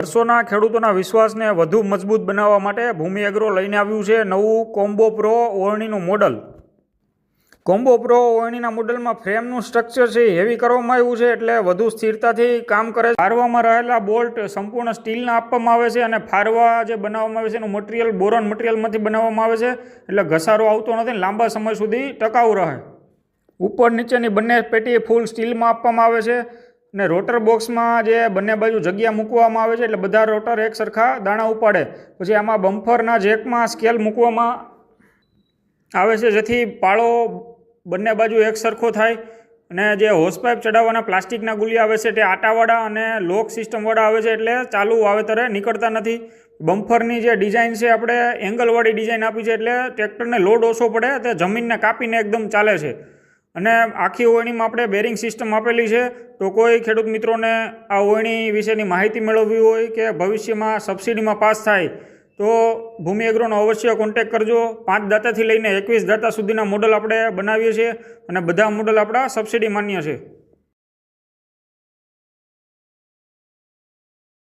વર્ષોના ખેડૂતોના વિશ્વાસને વધુ મજબૂત બનાવવા માટે ભૂમિ એગ્રો લઈને આવ્યું છે નવું કોમ્બો પ્રો ઓળણીનું મોડલ. કોમ્બો પ્રો ઓળણીના મોડલમાં ફ્રેમનું સ્ટ્રક્ચર છે હેવી કરવામાં આવ્યું છે, એટલે વધુ સ્થિરતાથી કામ કરે છે. ફારવામાં રહેલા બોલ્ટ સંપૂર્ણ સ્ટીલના આપવામાં આવે છે અને ફારવા જે બનાવવામાં આવે છે એનું મટીરિયલ બોરોન મટીરિયલમાંથી બનાવવામાં આવે છે, એટલે ઘસારો આવતો નથી અને લાંબા સમય સુધી ટકાઉ રહે. ઉપર નીચેની બંને પેટી ફૂલ સ્ટીલમાં આપવામાં આવે છે અને રોટર બોક્સમાં જે બંને બાજુ જગ્યા મૂકવામાં આવે છે, એટલે બધા રોટર એક સરખા દાણા ઉપાડે. પછી આમાં બમ્ફરના જેકમાં સ્કેલ મૂકવામાં આવે છે, જેથી પાળો બંને બાજુ એક સરખો થાય. અને જે હોસપાઇપ ચડાવવાના પ્લાસ્ટિકના ગુલિયા આવે છે તે આટાવાળા અને લોક સિસ્ટમવાળા આવે છે, એટલે ચાલુ વાવેતરે નીકળતા નથી. બમ્ફરની જે ડિઝાઇન છે આપણે એંગલવાળી ડિઝાઇન આપી છે, એટલે ટ્રેક્ટરને લોડ ઓછો પડે, તે જમીનને કાપીને એકદમ ચાલે છે. અને આખી ઓળણીમાં આપણે બેરિંગ સિસ્ટમ આપેલી છે. તો કોઈ ખેડૂત મિત્રોને આ ઓળણી વિશેની માહિતી મેળવવી હોય કે ભવિષ્યમાં સબસિડીમાં પાસ થાય તો ભૂમિ એગ્રોનો અવશ્ય કોન્ટેક કરજો. 5 દાંતાથી લઈને 21 દાંતા સુધીના મોડલ આપણે બનાવીએ છીએ અને બધા મોડલ આપણા સબસિડી માન્ય છે.